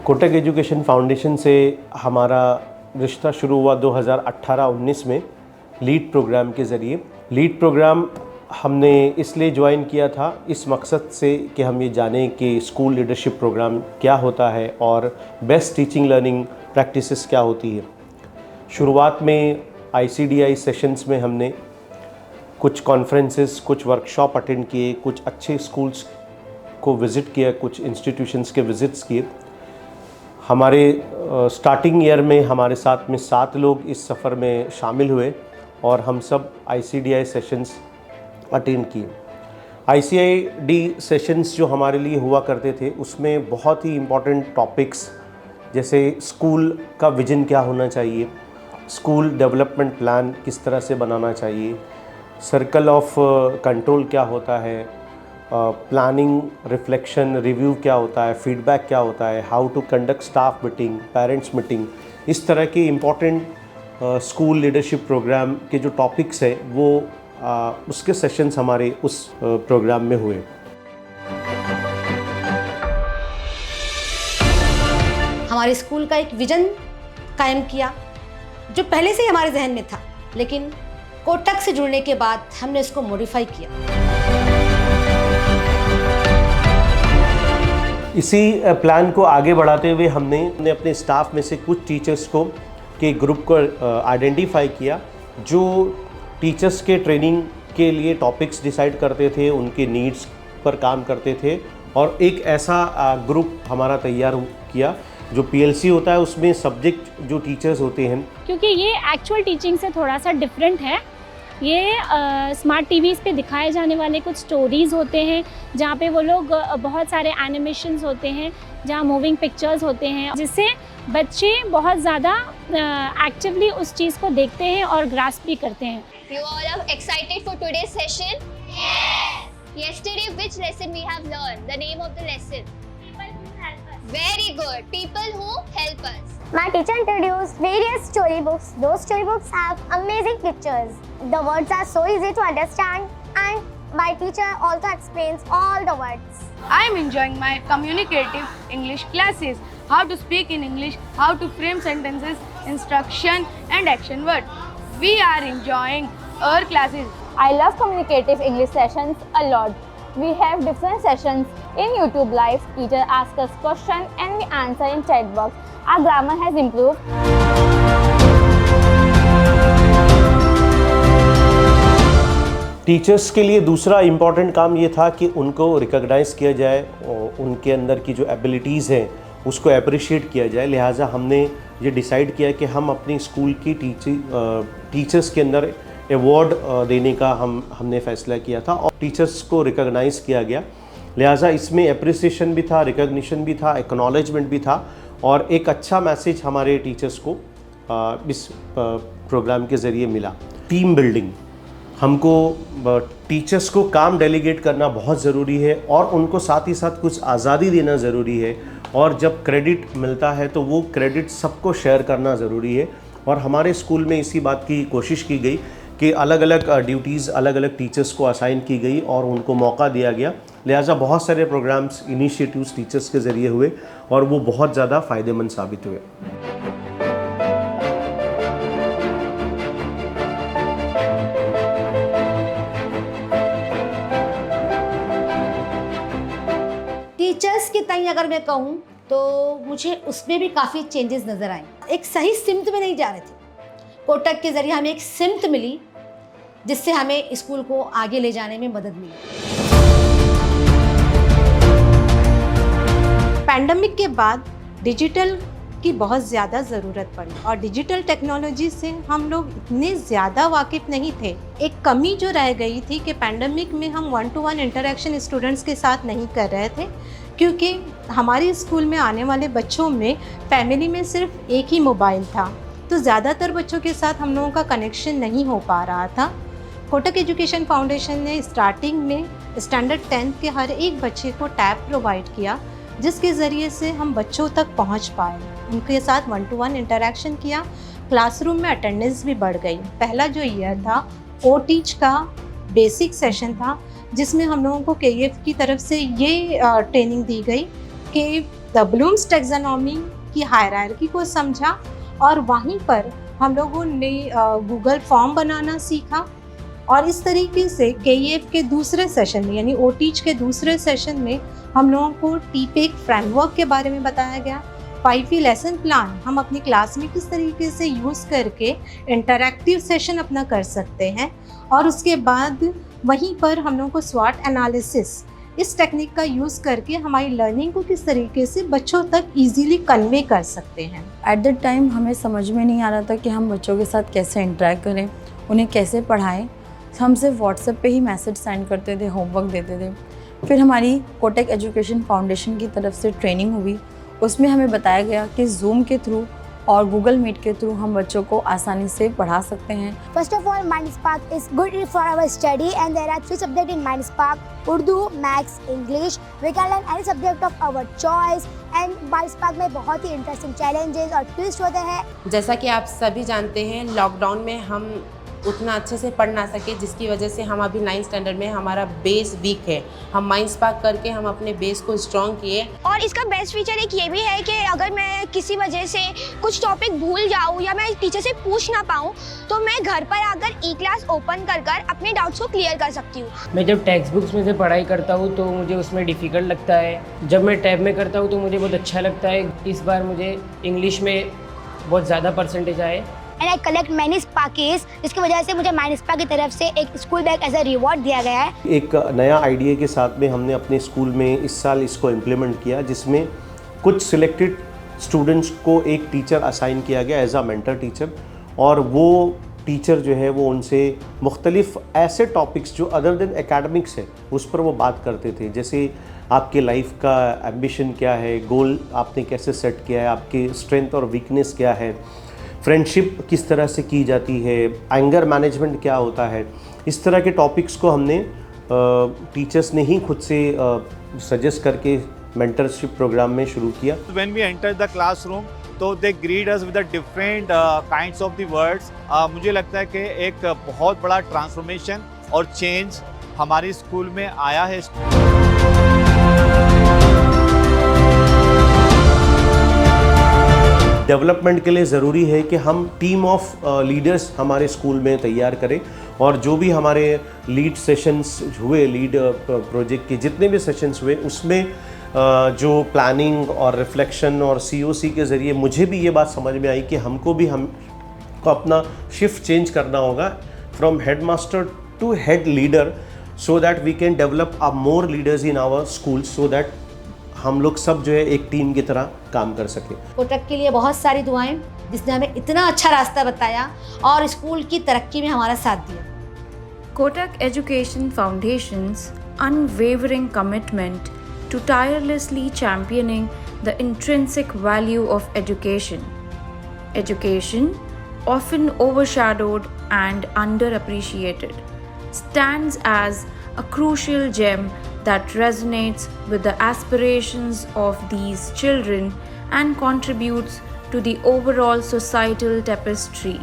Kotak education foundation से हमारा रिश्ता शुरू हुआ 2018-19 में लीड प्रोग्राम के ज़रिए। लीड प्रोग्राम हमने इसलिए ज्वाइन किया था इस मकसद से कि हम ये जानें कि स्कूल लीडरशिप प्रोग्राम क्या होता है और बेस्ट टीचिंग लर्निंग प्रैक्टिसेस क्या होती है। शुरुआत में ICDI सेशंस में हमने कुछ कॉन्फ्रेंसेस, कुछ वर्कशॉप अटेंड किए, कुछ अच्छे स्कूल्स को विज़िट किया, कुछ इंस्टीट्यूशंस के विज़िट्स किए। हमारे स्टार्टिंग ईयर में हमारे साथ में 7 लोग इस सफ़र में शामिल हुए और हम सब ICDI सेशंस अटेंड किए। ICDI सेशंस जो हमारे लिए हुआ करते थे उसमें बहुत ही इम्पॉर्टेंट टॉपिक्स जैसे स्कूल का विजन क्या होना चाहिए, स्कूल डेवलपमेंट प्लान किस तरह से बनाना चाहिए, सर्कल ऑफ कंट्रोल क्या होता है, प्लानिंग, रिफ्लेक्शन, रिव्यू क्या होता है, फीडबैक क्या होता है, how to conduct staff meeting, parents meeting, इस तरह के इम्पॉर्टेंट स्कूल लीडरशिप प्रोग्राम के जो टॉपिक्स है वो उसके सेशंस हमारे उस प्रोग्राम में हुए। हमारे स्कूल का एक विजन कायम किया जो पहले से ही हमारे जहन में था, लेकिन कोटक से जुड़ने के बाद हमने इसको मॉडिफाई किया। इसी प्लान को आगे बढ़ाते हुए हमने अपने स्टाफ में से कुछ टीचर्स को के ग्रुप को आइडेंटिफाई किया जो टीचर्स के ट्रेनिंग के लिए टॉपिक्स डिसाइड करते थे, उनके नीड्स पर काम करते थे और एक ऐसा ग्रुप हमारा तैयार किया जो PLC होता है, उसमें सब्जेक्ट जो टीचर्स होते हैं, क्योंकि ये एक्चुअल टीचिंग से थोड़ा सा डिफरेंट है। ये स्मार्ट टीवीज़ पे दिखाए जाने वाले कुछ स्टोरीज़ होते हैं जहाँ पे वो लोग बहुत सारे एनिमेशंस होते हैं, जहाँ मूविंग पिक्चर्स होते हैं, जिससे बच्चे बहुत ज़्यादा एक्टिवली उस चीज़ को देखते हैं और ग्रास्प भी करते हैं। You all are excited for today's session? Yes! Yesterday, which lesson we have learned? The name of the lesson? People who help us. Very good. People who help us. My teacher introduced various storybooks. Those storybooks have amazing pictures. The words are so easy to understand and my teacher also explains all the words. I am enjoying my communicative English classes. How to speak in English, how to frame sentences, instruction and action words. We are enjoying our classes. I love communicative English sessions a lot. We have different sessions in YouTube Live. Teacher asks us questions and we answer in chat box. Our grammar has improved. Teachers के लिए दूसरा important काम ये था कि उनको recognise किया जाए और उनके अंदर की जो एबिलिटीज़ हैं उसको अप्रिशिएट किया जाए। लिहाजा हमने ये डिसाइड किया कि हम अपनी स्कूल की टीचर्स के अंदर अवार्ड देने का हमने फ़ैसला किया था और टीचर्स को रिकॉग्नाइज़ किया गया। लिहाजा इसमें अप्रिसिएशन भी था, रिकॉग्निशन भी था, एक्नॉलेजमेंट भी था और एक अच्छा मैसेज हमारे टीचर्स को इस प्रोग्राम के ज़रिए मिला। टीम बिल्डिंग, हमको टीचर्स को काम डेलीगेट करना बहुत ज़रूरी है और उनको साथ ही साथ कुछ आज़ादी देना ज़रूरी है और जब क्रेडिट मिलता है तो वो क्रेडिट सबको शेयर करना ज़रूरी है। और हमारे स्कूल में इसी बात की कोशिश की गई कि अलग अलग ड्यूटीज़ अलग अलग टीचर्स को असाइन की गई और उनको मौका दिया गया। लिहाजा बहुत सारे प्रोग्राम्स, इनिशिएटिव्स टीचर्स के ज़रिए हुए और वो बहुत ज़्यादा फ़ायदेमंद साबित हुए। टीचर्स की तय अगर मैं कहूँ तो मुझे उसमें भी काफ़ी चेंजेस नज़र आए। एक सही सिमत में नहीं जा रहे थे। कोटक के ज़रिए हमें एक सिमत मिली जिससे हमें स्कूल को आगे ले जाने में मदद मिली। पैंडेमिक के बाद डिजिटल की बहुत ज़्यादा ज़रूरत पड़ी और डिजिटल टेक्नोलॉजी से हम लोग इतने ज़्यादा वाकिफ़ नहीं थे। एक कमी जो रह गई थी कि पैंडेमिक में हम 1-to-1 इंटरेक्शन स्टूडेंट्स के साथ नहीं कर रहे थे क्योंकि हमारे स्कूल में आने वाले बच्चों में फैमिली में सिर्फ एक ही मोबाइल था, तो ज़्यादातर बच्चों के साथ हम लोगों का कनेक्शन नहीं हो पा रहा था। कोटक एजुकेशन फाउंडेशन ने स्टार्टिंग में स्टैंडर्ड 10th के हर एक बच्चे को टैब प्रोवाइड किया जिसके ज़रिए से हम बच्चों तक पहुंच पाए, उनके साथ 1-to-1 इंटरेक्शन किया। क्लासरूम में अटेंडेंस भी बढ़ गई। पहला जो ईयर था OTeach का बेसिक सेशन था जिसमें हम लोगों को KEF की तरफ से ये ट्रेनिंग दी गई के द ब्लूम्स टैक्सोनॉमी की हायरार्की को समझा और वहीं पर हम लोगों ने गूगल फॉर्म बनाना सीखा। और इस तरीके से KEF के दूसरे सेशन में यानी OTEACH के दूसरे सेशन में हम लोगों को TPEG फ्रेमवर्क के बारे में बताया गया। 5E लेसन प्लान हम अपनी क्लास में किस तरीके से यूज़ करके इंटरैक्टिव सेशन अपना कर सकते हैं। और उसके बाद वहीं पर हम लोगों को SWOT एनालिसिस, इस टेक्निक का यूज़ करके हमारी लर्निंग को किस तरीके से बच्चों तक इजीली कन्वे कर सकते हैं। एट द टाइम हमें समझ में नहीं आ रहा था कि हम बच्चों के साथ कैसे इंटरेक्ट करें, उन्हें कैसे पढ़ाएं। हम सिर्फ व्हाट्सएप पे ही मैसेज सेंड करते थे, होमवर्क देते थे। फिर हमारी कोटक एजुकेशन फाउंडेशन की तरफ से ट्रेनिंग हुई, उसमें हमें बताया गया कि जूम के थ्रू और गूगल मीट के थ्रू हम बच्चों को आसानी से पढ़ा सकते हैं। First of all, Mindspark is good for our study and there are 3 subjects in Mindspark: Urdu, Maths, English. We can learn any subject of our choice and Mindspark में बहुत ही इंटरेस्टिंग चैलेंजेस और ट्विस्ट होते हैं। जैसा कि आप सभी जानते हैं, लॉकडाउन में हम उतना अच्छे से पढ़ ना सके, जिसकी वजह से हम अभी 9th स्टैंडर्ड में हमारा बेस वीक है। हम माइंडस्पार्क करके हम अपने बेस को स्ट्रॉन्ग किए। और इसका बेस्ट फीचर एक ये भी है कि अगर मैं किसी वजह से कुछ टॉपिक भूल जाऊँ या मैं टीचर से पूछ ना पाऊँ तो मैं घर पर आकर ई-क्लास ओपन कर अपने डाउट्स को क्लियर कर सकती हूँ। मैं जब टेक्स्ट बुक्स में से पढ़ाई करता हूँ तो मुझे उसमें डिफ़िकल्ट लगता है, जब मैं टैब में करता हूँ तो मुझे बहुत अच्छा लगता है। इस बार मुझे इंग्लिश में बहुत ज़्यादा परसेंटेज आए। And I collect many sparkies, जिसकी वजह से मुझे माइंडस्पार्क की तरफ से एक school bag as a reward दिया गया है। एक नया आइडिया के साथ में हमने अपने स्कूल में इस साल इसको इम्प्लीमेंट किया, जिसमें कुछ सिलेक्टेड स्टूडेंट्स को एक टीचर असाइन किया गया एज अ मेंटर टीचर। और वो टीचर जो है वो उनसे मुख्तलिफ ऐसे टॉपिक्स जो अदर देन एकेडमिक्स है उस पर वो बात करते थे। जैसे आपके लाइफ का एम्बिशन क्या है, गोल आपने कैसे सेट किया है, आपके स्ट्रेंथ और वीकनेस क्या है, फ्रेंडशिप किस तरह से की जाती है, एंगर मैनेजमेंट क्या होता है। इस तरह के टॉपिक्स को हमने टीचर्स ने ही खुद से सजेस्ट करके मेंटरशिप प्रोग्राम में शुरू किया। When we enter the classroom, तो they greet us with the different kinds of the words। मुझे लगता है कि एक बहुत बड़ा ट्रांसफॉर्मेशन और चेंज हमारे स्कूल में आया है। डेवलपमेंट के लिए ज़रूरी है कि हम टीम ऑफ लीडर्स हमारे स्कूल में तैयार करें। और जो भी हमारे लीड सेशंस हुए, लीड प्रोजेक्ट के जितने भी सेशंस हुए, उसमें जो प्लानिंग और रिफ्लेक्शन और COC के ज़रिए मुझे भी ये बात समझ में आई कि हमको अपना शिफ्ट चेंज करना होगा from head master to head leader, so that we can develop a more leaders in our school, so that हम लोग सब जो है एक टीम की तरह काम कर सके। कोटक के लिए बहुत सारी दुआएं, जिसने हमें इतना अच्छा रास्ता बताया और स्कूल की तरक्की में हमारा साथ दिया। Kotak Education Foundation's unwavering commitment to tirelessly championing the intrinsic value of education. Education, often overshadowed and underappreciated, stands as a crucial gem that resonates with the aspirations of these children and contributes to the overall societal tapestry.